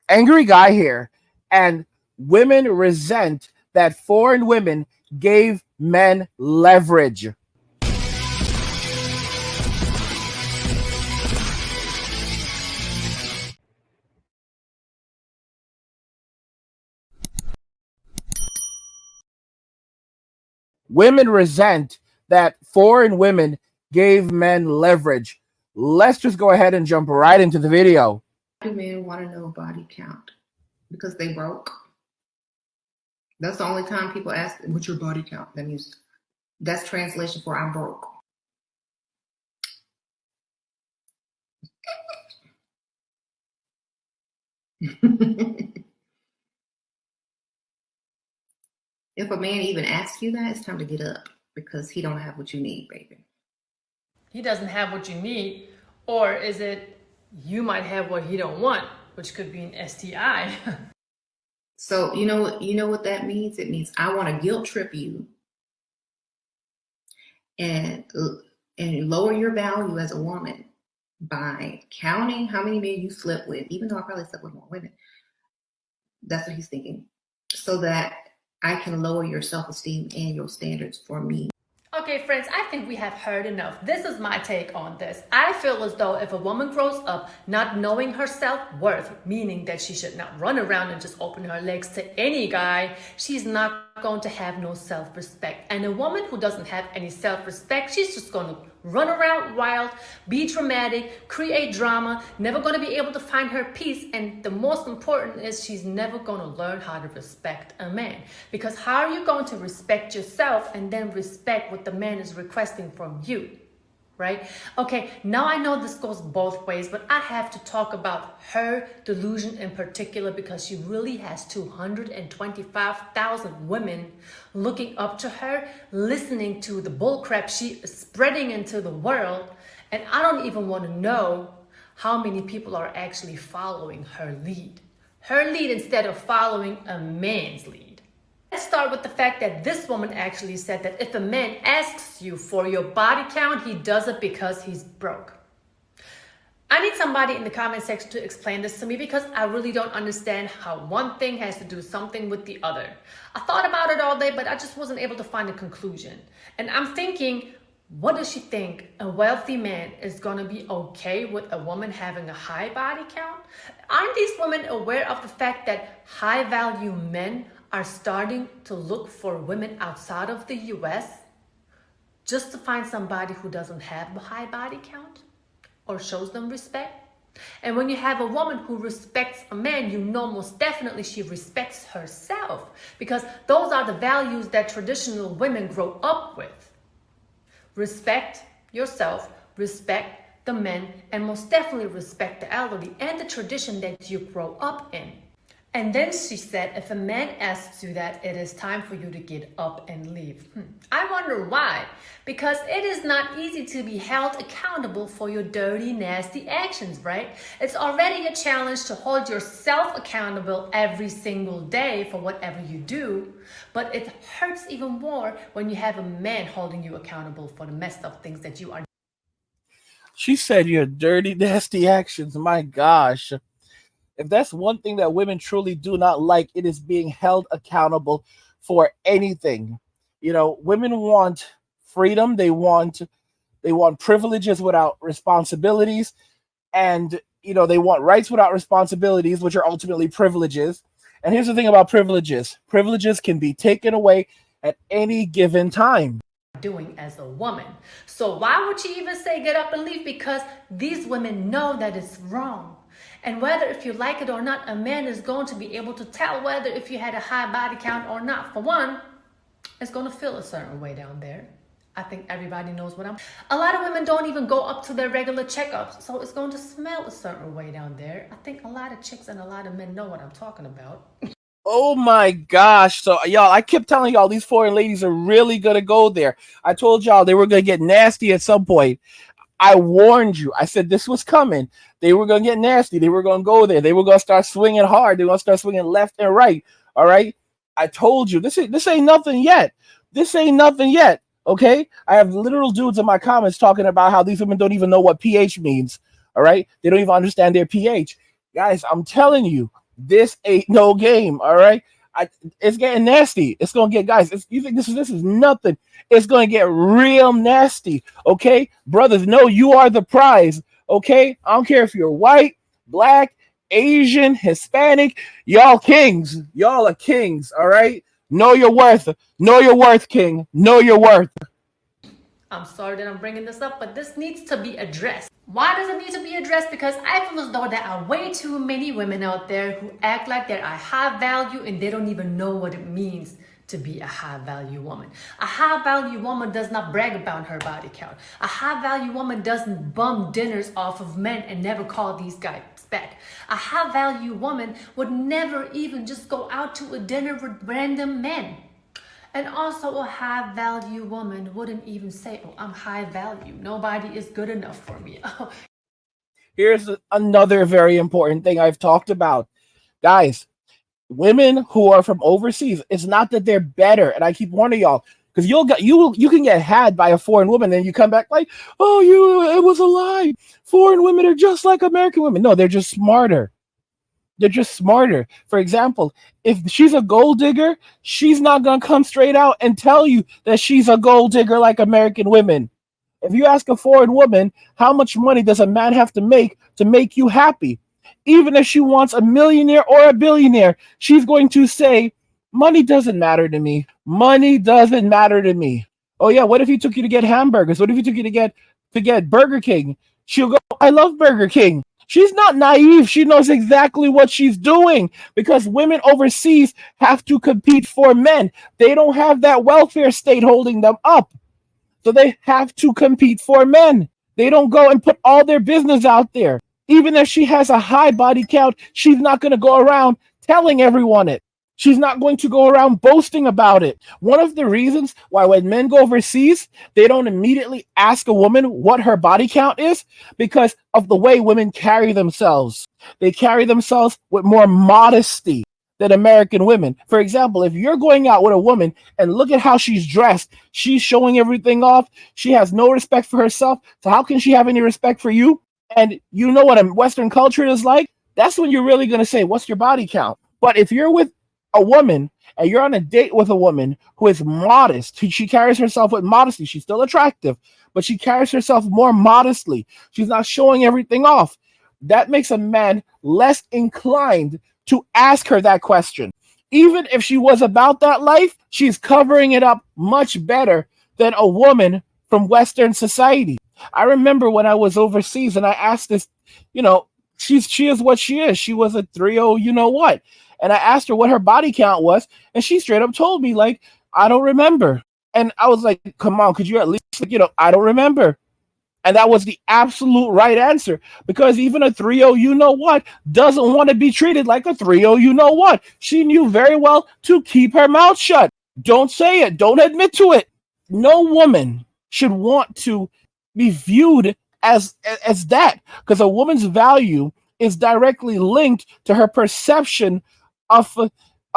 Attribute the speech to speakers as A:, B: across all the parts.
A: Angry guy here. And women resent that foreign women gave men leverage. Women resent that foreign women gave men leverage. Let's just go ahead and jump right into the video.
B: Do men want to know body count? Because they broke. That's the only time people ask, what's your body count? That means that's translation for I'm broke. If a man even asks you that, it's time to get up because he don't have what you need, baby.
C: He doesn't have what you need, or is it you might have what he don't want, which could be an STI.
B: So you know what that means? It means I want to guilt trip you and lower your value as a woman by counting how many men you slept with, even though I probably slept with more women. That's what he's thinking. So that I can lower your self-esteem and your standards for me.
C: Okay, friends, I think we have heard enough. This is my take on this. I feel as though if a woman grows up not knowing her self-worth, meaning that she should not run around and just open her legs to any guy, she's not going to have no self-respect. And a woman who doesn't have any self-respect, she's just going to run around wild, be dramatic, create drama, never going to be able to find her peace. And the most important is she's never going to learn how to respect a man. Because how are you going to respect yourself and then respect what the man is requesting from you? Right? Okay, now I know this goes both ways, but I have to talk about her delusion in particular because she really has 225,000 women looking up to her, listening to the bullcrap she is spreading into the world. And I don't even want to know how many people are actually following her lead. Her lead instead of following a man's lead. Let's start with the fact that this woman actually said that if a man asks you for your body count, he does it because he's broke. I need somebody in the comment section to explain this to me because I really don't understand how one thing has to do something with the other. I thought about it all day, but I just wasn't able to find a conclusion. And I'm thinking, what does she think a wealthy man is going to be okay with a woman having a high body count? Aren't these women aware of the fact that high value men are starting to look for women outside of the US just to find somebody who doesn't have a high body count or shows them respect? And when you have a woman who respects a man, you know most definitely she respects herself because those are the values that traditional women grow up with. Respect yourself, respect the men, and most definitely respect the elderly and the tradition that you grow up in. And then she said, if a man asks you that, it is time for you to get up and leave. I wonder why. Because it is not easy to be held accountable for your dirty, nasty actions, right? It's already a challenge to hold yourself accountable every single day for whatever you do. But it hurts even more when you have a man holding you accountable for the messed up things that you are.
A: She said your dirty, nasty actions. My gosh. If that's one thing that women truly do not like, it is being held accountable for anything. You know, women want freedom. They want privileges without responsibilities. And, you know, they want rights without responsibilities, which are ultimately privileges. And here's the thing about privileges. Privileges can be taken away at any given time.
C: Doing as a woman. So why would she even say get up and leave? Because these women know that it's wrong. And whether if you like it or not, a man is going to be able to tell whether if you had a high body count or not. For one, it's going to feel a certain way down there. I think everybody knows what I'm. A lot of women don't even go up to their regular checkups, so it's going to smell a certain way down there. I think a lot of chicks and a lot of men know what I'm talking about.
A: Oh my gosh. So y'all, I kept telling y'all these foreign ladies are really gonna go there. I told y'all they were gonna get nasty at some point. I warned you. I said this was coming. They were going to get nasty. They were going to go there. They were going to start swinging hard. They were going to start swinging left and right. All right. I told you this ain't nothing yet. This ain't nothing yet. Okay. I have literal dudes in my comments talking about how these women don't even know what pH means. All right. They don't even understand their pH. Guys, I'm telling you, This ain't no game, all right? I, it's getting nasty. It's gonna get, guys. You think this is nothing? It's gonna get real nasty. Okay, brothers, no, you are the prize. Okay, I don't care if you're white, black, Asian, Hispanic. Y'all kings. Y'all are kings. All right. Know your worth. Know your worth, king. Know your worth.
C: I'm sorry that I'm bringing this up, but this needs to be addressed. Why does it need to be addressed? Because I feel as though there are way too many women out there who act like they're a high value and they don't even know what it means to be a high value woman. A high value woman does not brag about her body count. A high value woman doesn't bum dinners off of men and never call these guys back. A high value woman would never even just go out to a dinner with random men. And also, a high value woman wouldn't even say, "Oh, I'm high value. Nobody is good enough for me."
A: Here's another very important thing I've talked about, guys. Women who are from overseas, it's not that they're better, and I keep warning y'all, because you can get had by a foreign woman, and you come back like, oh, it was a lie. Foreign women are just like American women. No, they're just smarter. They're just smarter. For example, if she's a gold digger, she's not gonna come straight out and tell you that she's a gold digger like American women. If you ask a foreign woman, how much money does a man have to make you happy? Even if she wants a millionaire or a billionaire, she's going to say, money doesn't matter to me. Money doesn't matter to me. Oh yeah, what if he took you to get hamburgers? What if he took you to get Burger King? She'll go, I love Burger King. She's not naive. She knows exactly what she's doing because women overseas have to compete for men. They don't have that welfare state holding them up. So they have to compete for men. They don't go and put all their business out there. Even if she has a high body count, she's not going to go around telling everyone it. She's not going to go around boasting about it. One of the reasons why when men go overseas, they don't immediately ask a woman what her body count is because of the way women carry themselves. They carry themselves with more modesty than American women. For example, if you're going out with a woman and look at how she's dressed, she's showing everything off. She has no respect for herself. So how can she have any respect for you? And you know what a Western culture is like? That's when you're really going to say, what's your body count? But if you're with a woman and you're on a date with a woman who is modest, she carries herself with modesty. She's still attractive, but she carries herself more modestly. She's not showing everything off. That makes a man less inclined to ask her that question. Even if she was about that life, she's covering it up much better than a woman from Western society. I remember when I was overseas and I asked this, she is what she is. She was a 3-0, you know what? And I asked her what her body count was, and she straight up told me, like, I don't remember. And I was like, come on, could you at least, I don't remember. And that was the absolute right answer because even a 3-0, you know what, doesn't want to be treated like a 3-0, you know what. She knew very well to keep her mouth shut. Don't say it. Don't admit to it. No woman should want to be viewed as that because a woman's value is directly linked to her perception of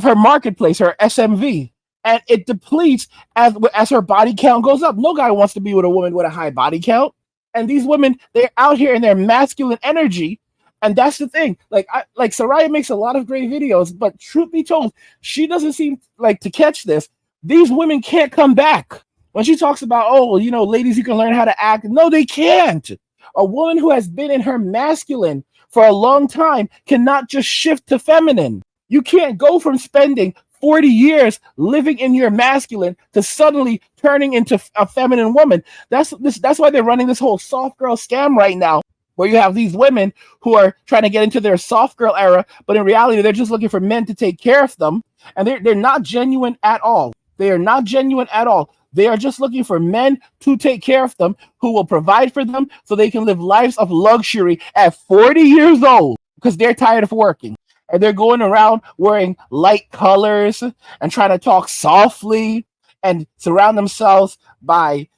A: her marketplace, her SMV. And it depletes as her body count goes up. No guy wants to be with a woman with a high body count. And these women, they're out here in their masculine energy. And that's the thing. Like Soraya makes a lot of great videos, but truth be told, she doesn't seem like to catch this. These women can't come back. When she talks about, ladies, you can learn how to act. No, they can't. A woman who has been in her masculine for a long time cannot just shift to feminine. You can't go from spending 40 years living in your masculine to suddenly turning into a feminine woman. That's why they're running this whole soft girl scam right now, where you have these women who are trying to get into their soft girl era, but in reality, they're just looking for men to take care of them. And they're not genuine at all. They are not genuine at all. They are just looking for men to take care of them, who will provide for them so they can live lives of luxury at 40 years old because they're tired of working. And they're going around wearing light colors and trying to talk softly and surround themselves by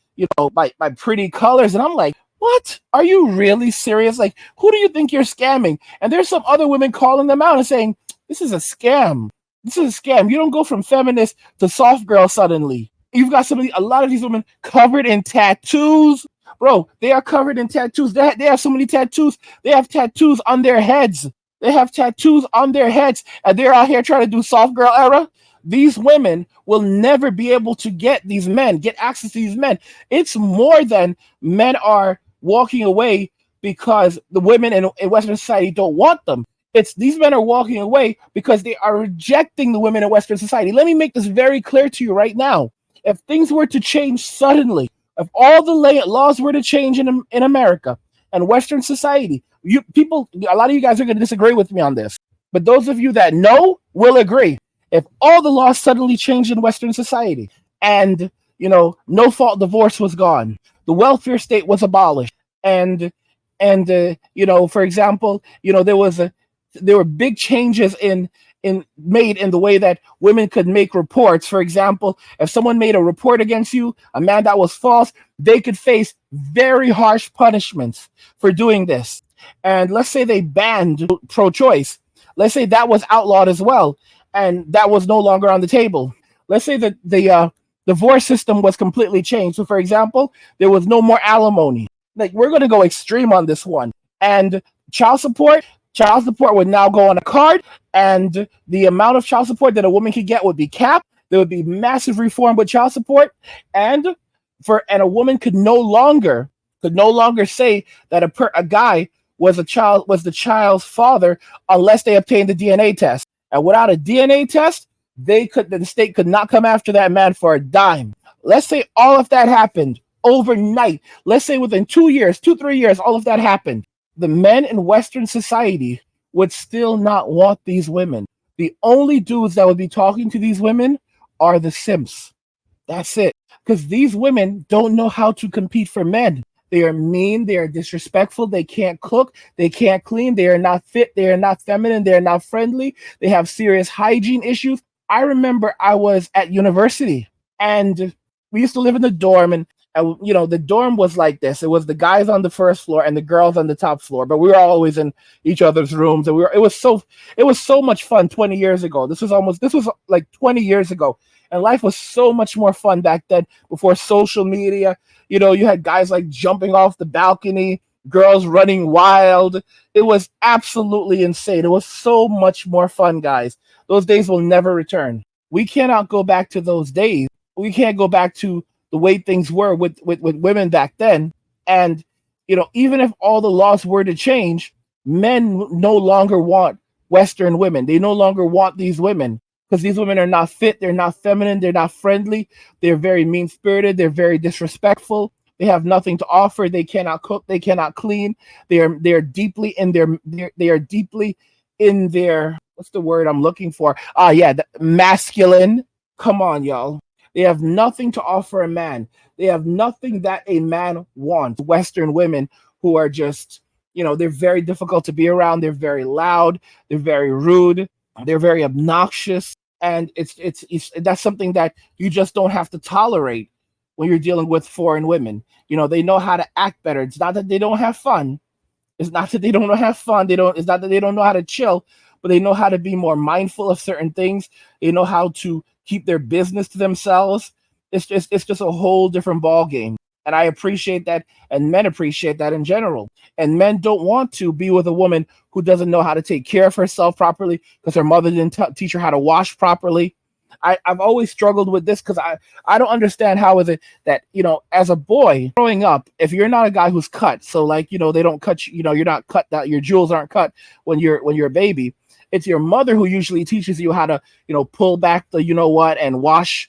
A: pretty colors. And I'm like, what? Are you really serious? Like, who do you think you're scamming? And there's some other women calling them out and saying, this is a scam. This is a scam. You don't go from feminist to soft girl suddenly. You've got a lot of these women covered in tattoos. Bro, they are covered in tattoos. They have so many tattoos. They have tattoos on their heads. They have tattoos on their heads, and they're out here trying to do soft girl era. These women will never be able to get these men, get access to these men. It's more than men are walking away because the women in Western society don't want them. It's these men are walking away because they are rejecting the women in Western society. Let me make this very clear to you right now. If things were to change suddenly, if all the laws were to change in America and Western society, you people, a lot of you guys are going to disagree with me on this, but those of you that know will agree. If all the laws suddenly changed in Western society, and no fault divorce was gone, the welfare state was abolished, and for example, there were big changes in made in the way that women could make reports. For example, if someone made a report against you, a man that was false, they could face very harsh punishments for doing this. And let's say they banned pro-choice. Let's say that was outlawed as well, and that was no longer on the table. Let's say that the divorce system was completely changed. So, for example, there was no more alimony. Like, we're going to go extreme on this one. And child support would now go on a card, and the amount of child support that a woman could get would be capped. There would be massive reform with child support, and a woman could no longer say that a guy was the child's father unless they obtained the DNA test. And without a DNA test, the state could not come after that man for a dime. Let's say all of that happened overnight. Let's say within 2 years, 3 years, all of that happened. The men in Western society would still not want these women. The only dudes that would be talking to these women are the simps. That's it. Because these women don't know how to compete for men. They are mean. They are disrespectful. They can't cook. They can't clean. They are not fit. They are not feminine. They are not friendly. They have serious hygiene issues. I remember I was at university, and we used to live in the dorm, and the dorm was like this. It was the guys on the first floor and the girls on the top floor, but we were always in each other's rooms, and it was so much fun 20 years ago. This was like 20 years ago, and life was so much more fun back then before social media. You had guys like jumping off the balcony, girls running wild. It was absolutely insane. It was so much more fun, guys. Those days will never return. We cannot go back to those days. We can't go back to the way things were with women back then. And, even if all the laws were to change, men no longer want Western women. They no longer want these women because these women are not fit. They're not feminine. They're not friendly. They're very mean-spirited. They're very disrespectful. They have nothing to offer. They cannot cook. They cannot clean. They are deeply in their, what's the word I'm looking for? Masculine. Come on, y'all. They have nothing to offer a man. They have nothing that a man wants. Western women who are just, they're very difficult to be around. They're very loud. They're very rude. They're very obnoxious. And that's something that you just don't have to tolerate when you're dealing with foreign women. They know how to act better. It's not that they don't have fun. It's not that they don't have fun. It's not that they don't know how to chill, but they know how to be more mindful of certain things. They know how to keep their business to themselves. It's just a whole different ball game. And I appreciate that, and men appreciate that in general. And men don't want to be with a woman who doesn't know how to take care of herself properly because her mother didn't teach her how to wash properly. I've always struggled with this because I don't understand how is it that, as a boy growing up, if you're not a guy who's cut, so like, they don't cut you, you're not cut, that your jewels aren't cut when you're a baby. It's your mother who usually teaches you how to, pull back the, and wash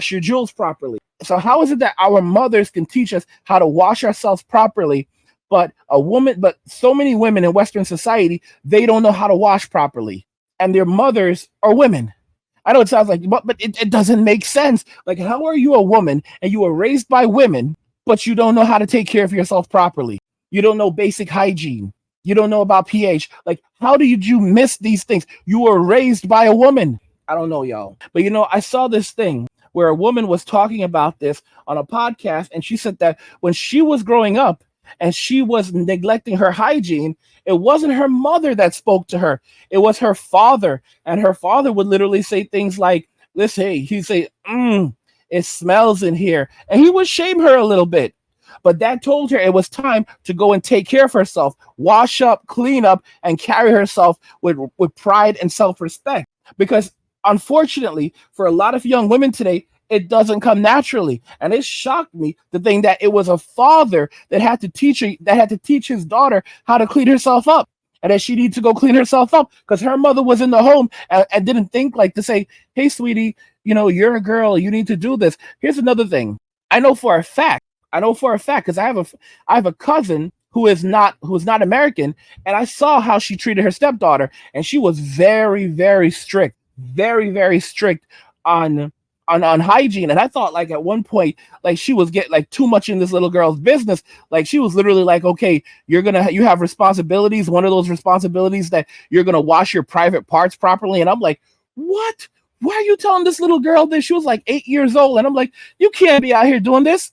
A: your jewels properly. So how is it that our mothers can teach us how to wash ourselves properly, but so many women in Western society, they don't know how to wash properly, and their mothers are women? I know it sounds like, but it doesn't make sense. Like, how are you a woman and you were raised by women, but you don't know how to take care of yourself properly? You don't know basic hygiene. You don't know about pH. Like, how did you miss these things? You were raised by a woman. I don't know, y'all. But, I saw this thing where a woman was talking about this on a podcast, and she said that when she was growing up and she was neglecting her hygiene, it wasn't her mother that spoke to her. It was her father. And her father would literally say things like, listen, he'd say, it smells in here. And he would shame her a little bit. But dad told her it was time to go and take care of herself, wash up, clean up, and carry herself with pride and self-respect. Because unfortunately, for a lot of young women today, it doesn't come naturally. And it shocked me to think that it was a father that had to teach his daughter how to clean herself up. And that she needed to go clean herself up because her mother was in the home and didn't think like to say, hey, sweetie, you're a girl, you need to do this. Here's another thing. I know for a fact, because I have a cousin who is not American, and I saw how she treated her stepdaughter, and she was very, very strict, very, very strict on hygiene. And I thought like at one point, like she was getting like too much in this little girl's business. Like she was literally like, okay, you have responsibilities. One of those responsibilities that you're going to wash your private parts properly. And I'm like, what? Why are you telling this little girl this? She was like 8 years old. And I'm like, you can't be out here doing this.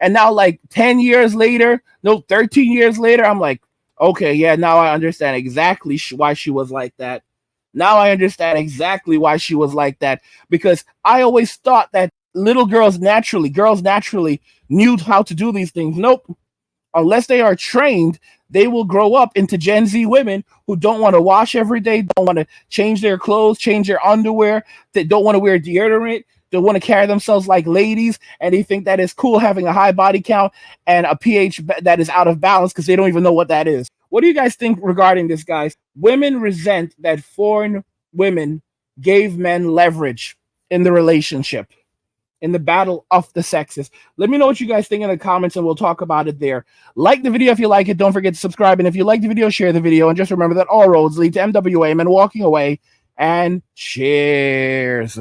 A: And now like 10 years later, no, 13 years later, I'm like, okay, yeah, now I understand exactly why she was like that. Now I understand exactly why she was like that, because I always thought that girls naturally knew how to do these things. Nope. Unless they are trained, they will grow up into Gen Z women who don't want to wash every day, don't want to change their clothes, change their underwear, that don't want to wear deodorant, they want to carry themselves like ladies, and they think that it's cool having a high body count and a pH that is out of balance because they don't even know what that is. What do you guys think regarding this, guys? Women resent that foreign women gave men leverage in the relationship, in the battle of the sexes. Let me know what you guys think in the comments, and we'll talk about it there. Like the video if you like it. Don't forget to subscribe. And if you like the video, share the video. And just remember that all roads lead to MWA, men walking away. And cheers.